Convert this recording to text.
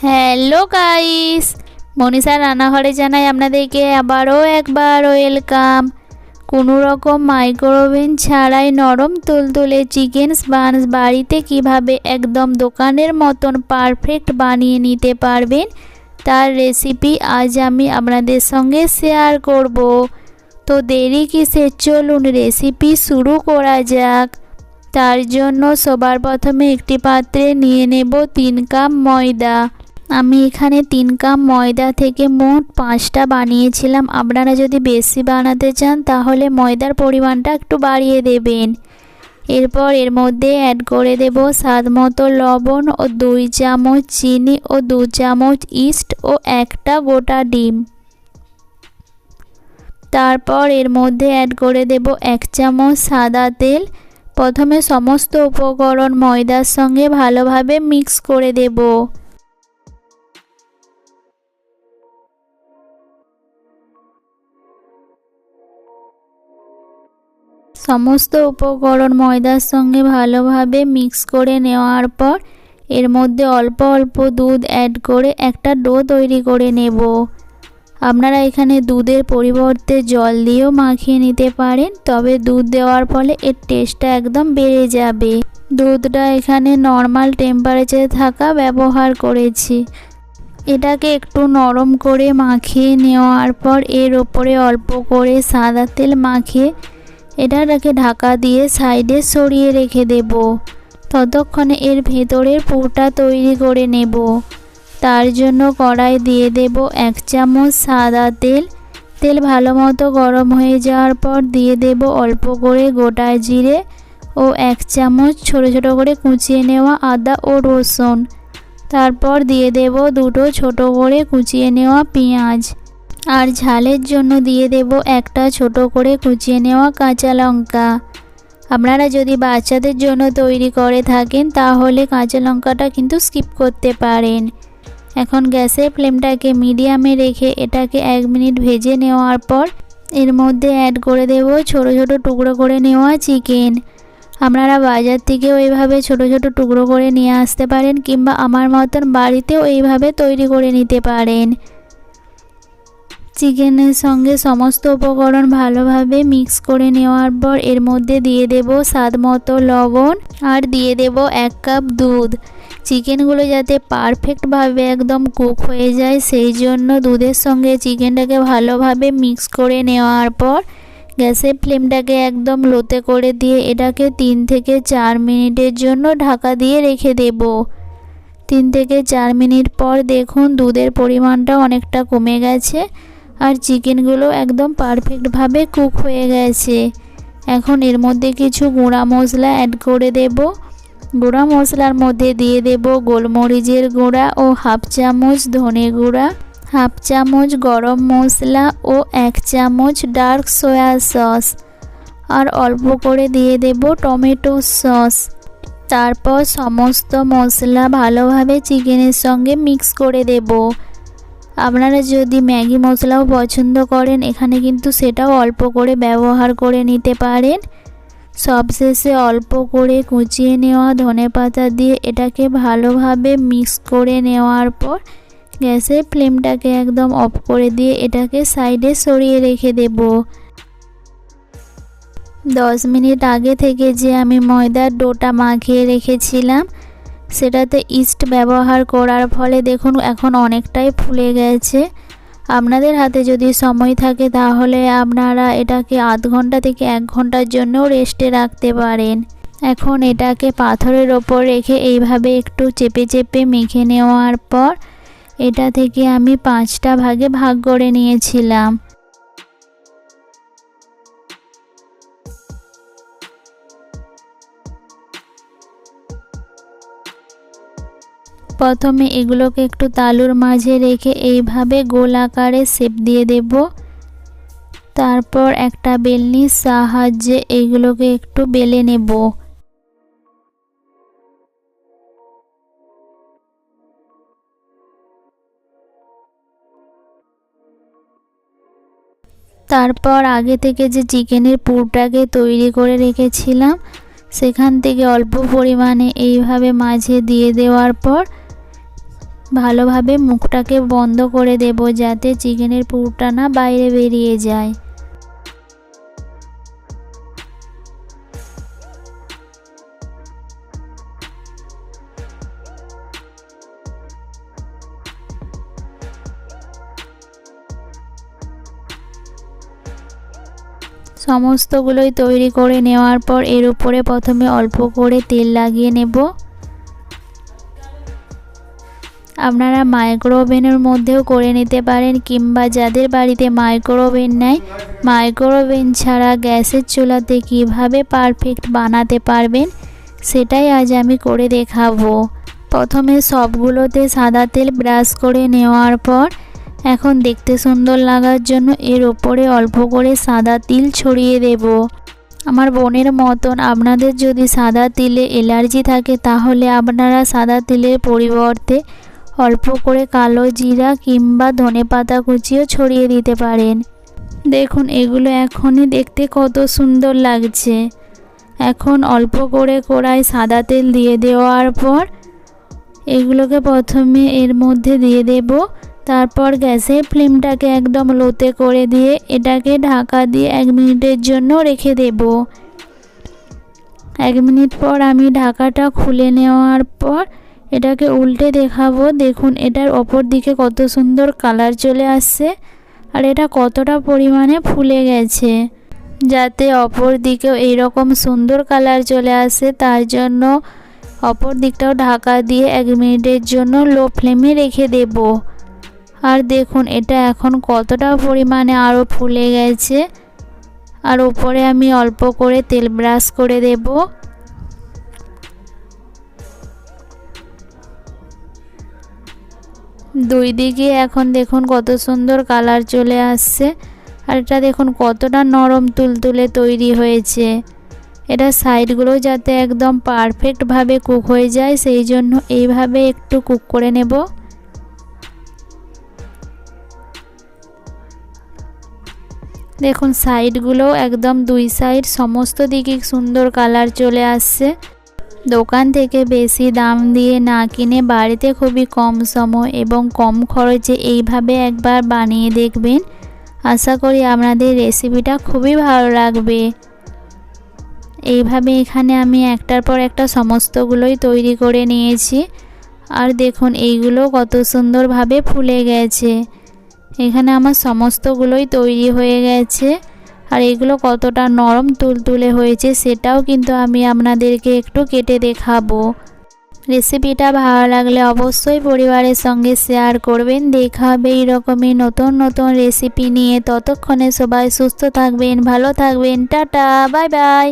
Hello guys, Manisha রান্নাঘরে জানাই আপনাদেরকে আবারও একবার ওয়েলকাম। কোনো রকম মাইক্রোওভেন ছাড়াই নরম তুলতুলে চিকেন স্পাঞ্জ বাড়িতে কিভাবে একদম দোকানের মতন পারফেক্ট বানিয়ে নিতে পারবেন তার রেসিপি আজ আমি আপনাদের সঙ্গে শেয়ার করব। তো দেরি কিসের, চলুন রেসিপি শুরু করা যাক। তার জন্য সবার প্রথমে একটি পাত্রে নিয়ে নেব 3 কাপ ময়দা। আমি এখানে 3 কাপ ময়দা থেকে মোট 5টা বানিয়েছিলাম। আপনারা যদি বেশি বানাতে চান তাহলে ময়দার পরিমাণটা একটু বাড়িয়ে দেবেন। এরপর এর মধ্যে অ্যাড করে দেব স্বাদ মতো লবণ ও 2 চামচ চিনি ও 2 চামচ ইস্ট ও একটা গোটা ডিম। তারপর এর মধ্যে অ্যাড করে দেব 1 চামচ সাদা তেল। প্রথমে সমস্ত উপকরণ ময়দার সঙ্গে ভালোভাবে মিক্স করে দেব। সমস্ত উপকরণ ময়দার সঙ্গে ভালোভাবে মিক্স করে নেওয়ার পর এর মধ্যে অল্প অল্প দুধ অ্যাড করে একটা ডো তৈরি করে নেব। আপনারা এখানে দুধের পরিবর্তে জল দিয়েও মাখিয়ে নিতে পারেন, তবে দুধ দেওয়ার ফলে এর টেস্টটা একদম বেড়ে যাবে। দুধটা এখানে নর্মাল টেম্পারেচারে থাকা ব্যবহার করেছি। এটাকে একটু নরম করে মাখিয়ে নেওয়ার পর এর ওপরে অল্প করে সাদা তেল মাখিয়ে এটাকে ঢাকা দিয়ে সাইডে সরিয়ে রেখে দেব। ততক্ষণে এর ভেতরের পুরটা তৈরি করে নেব। তার জন্য কড়াই দিয়ে দেব 1 চামচ সাদা তেল। তেল ভালো মতো গরম হয়ে যাওয়ার পর দিয়ে দেব অল্প করে গোটা জিরে ও 1 চামচ ছোট ছোট করে কুচিয়ে নেওয়া আদা ও রসুন। তারপর দিয়ে দেব দুটো ছোট করে কুচিয়ে নেওয়া পেঁয়াজ। আর ঝালের জন্য দিয়ে দেব একটা ছোট করে কুচিয়ে নেওয়া কাঁচা লঙ্কা। আপনারা যদি বাচ্চাদের জন্য তৈরি করে থাকেন তাহলে কাঁচা লঙ্কাটা কিন্তু স্কিপ করতে পারেন। এখন গ্যাসের ফ্লেমটাকে মিডিয়ামে রেখে এটাকে 1 মিনিট ভেজে নেওয়ার পর এর মধ্যে অ্যাড করে দেব ছোট ছোট টুকরো করে নেওয়া চিকেন। আপনারা বাজার থেকেও এইভাবে ছোট ছোট টুকরো করে নিয়ে আসতে পারেন, কিংবা আমার মতন বাড়িতেও এইভাবে তৈরি করে নিতে পারেন। চিকেনের সঙ্গে সমস্ত উপকরণ ভালোভাবে মিক্স করে নেওয়ার পর এর মধ্যে দিয়ে দেব স্বাদ মতো লবণ আর দিয়ে দেব 1 কাপ দুধ। চিকেনগুলো যাতে পারফেক্টভাবে একদম কুক হয়ে যায় সেই জন্য দুধের সঙ্গে চিকেনটাকে ভালোভাবে মিক্স করে নেওয়ার পর গ্যাসের ফ্লেমটাকে একদম লোতে করে দিয়ে এটাকে 3 থেকে 4 মিনিটের জন্য ঢাকা দিয়ে রেখে দেব। 3 থেকে 4 মিনিট পর দেখুন দুধের পরিমাণটা অনেকটা কমে গেছে আর চিকেনগুলো একদম পারফেক্টভাবে কুক হয়ে গেছে। এখন এর মধ্যে কিছু গুঁড়া মশলা অ্যাড করে দেব। গুঁড়া মশলার মধ্যে দিয়ে দেব গোলমরিচের গুঁড়া ও 1/2 চামচ ধনে গুঁড়া, 1/2 চামচ গরম মশলা ও 1 চামচ ডার্ক সয়া সস, আর অল্প করে দিয়ে দেব টমেটো সস। তারপর সমস্ত মশলা ভালোভাবে চিকেনের সঙ্গে মিক্স করে দেব। আপনারা যদি ম্যাগি মশলাও পছন্দ করেন এখানে কিন্তু সেটাও অল্প করে ব্যবহার করে নিতে পারেন। সবশেষে অল্প করে কুচিয়ে নেওয়া ধনেপাতা দিয়ে এটাকে ভালোভাবে মিক্স করে নেওয়ার পর গ্যাসের ফ্লেমটাকে একদম অফ করে দিয়ে এটাকে সাইডে সরিয়ে রেখে দেব। 10 মিনিট আগে থেকে যে আমি ময়দার ডোটা মাখিয়ে রেখেছিলাম সেটাতে ইস্ট ব্যবহার করার ফলে দেখুন এখন অনেকটাই ফুলে গেছে। আপনাদের হাতে যদি সময় থাকে তাহলে আপনারা এটাকে আধ ঘন্টা থেকে 1 ঘন্টার জন্য রেস্টে রাখতে পারেন। এখন এটাকে পাথরের ওপর রেখে এইভাবে একটু চেপে চেপে মেখে নেওয়ার পর এটা থেকে আমি 5টা ভাগে ভাগ করে নিয়েছিলাম। প্রথমে এগুলোকে একটু তালুর মাঝে রেখে এইভাবে গোল আকারে শেপ দিয়ে দেব। তারপর একটা বেলনির সাহায্যে এইগুলোকে একটু বেলে নেব। তারপর আগে থেকে যে চিকেনের পুরটাকে তৈরি করে রেখেছিলাম সেখান থেকে অল্প পরিমাণে এইভাবে মাঝে দিয়ে দেওয়ার পর ভালোভাবে মুখটাকে বন্ধ করে দেব যাতে চিকেনের পুরটা না বাইরে বেরিয়ে যায়। সমস্তগুলোই তৈরি করে নেওয়ার পর এর উপরে প্রথমে অল্প করে তেল লাগিয়ে নেব। আপনারা মাইক্রো ওভেনের মধ্যেও করে নিতে পারেন, কিংবা যাদের বাড়িতে মাইক্রো ওভেন নেই, মাইক্রো ওভেন ছাড়া গ্যাসের চুলাতে কিভাবে পারফেক্ট বানাতে পারবেন সেটাই আজ আমি করে দেখাবো। প্রথমে সবগুলোতে সাদা তেল ব্রাশ করে নেওয়ার পর এখন দেখতে সুন্দর লাগার জন্য এর ওপরে অল্প করে সাদা তিল ছড়িয়ে দেব। আমার বোনের মতন আপনাদের যদি সাদা তিলে অ্যালার্জি থাকে তাহলে আপনারা সাদা তিলের পরিবর্তে অল্প করে কালো জিরা কিংবা ধনেপাতা কুচিও ছড়িয়ে দিতে পারেন। দেখুন এগুলো এখনই দেখতে কত সুন্দর লাগছে। এখন অল্প করে কড়াই সাদা তেল দিয়ে দেওয়ার পর এগুলোকে প্রথমে এর মধ্যে দিয়ে দেব। তারপর গ্যাসের ফ্লেমটাকে একদম লোতে করে দিয়ে এটাকে ঢাকা দিয়ে 1 মিনিটের জন্য রেখে দেব। 1 মিনিট পর আমি ঢাকাটা খুলে নেওয়ার পর এটাকে উল্টে দেখাবো। দেখুন এটার ওপর দিকে কত সুন্দর কালার চলে আসছে আর এটা কতটা পরিমাণে ফুলে গেছে। যাতে অপর দিকেও এইরকম সুন্দর কালার চলে আসে তার জন্য অপর দিকটাও ঢাকা দিয়ে 1 মিনিটের জন্য লো ফ্লেমে রেখে দেব। আর দেখুন এটা এখন কতটা পরিমাণে আরও ফুলে গেছে। আর উপরে আমি অল্প করে তেল ব্রাশ করে দেব। দুই দিকে এখন দেখুন কত সুন্দর কালার চলে আসছে। আর এটা দেখুন কতটা নরম তুলতুলে তৈরি হয়েছে। এটা সাইডগুলো যাতে একদম পারফেক্টভাবে কুক হয়ে যায় সেই জন্য এইভাবে একটু কুক করে নেব। দেখুন সাইডগুলো একদম দুই সাইড সমস্ত দিকে সুন্দর কালার চলে আসছে। দোকান থেকে বেশি দাম দিয়ে না কিনে বাড়িতে খুবই কম সময় এবং কম খরচে এইভাবে একবার বানিয়ে দেখবেন। আশা করি আপনাদের রেসিপিটা খুবই ভালো লাগবে। এইভাবে এখানে আমি একটার পর একটা সমস্তগুলোই তৈরি করে নিয়েছি। আর দেখুন এইগুলো কত সুন্দরভাবে ফুলে গেছে। এখানে আমার সমস্তগুলোই তৈরি হয়ে গেছে। আর এগুলো কতটা নরম তুলতুলে হয়েছে সেটাও কিন্তু আমি আপনাদেরকে একটু কেটে দেখাবো। রেসিপিটা ভালো লাগলে অবশ্যই পরিবারের সঙ্গে শেয়ার করবেন। দেখা হবে এইরকমই নতুন নতুন রেসিপি নিয়ে। ততক্ষণে সবাই সুস্থ থাকবেন, ভালো থাকবেন। Tata, bye bye.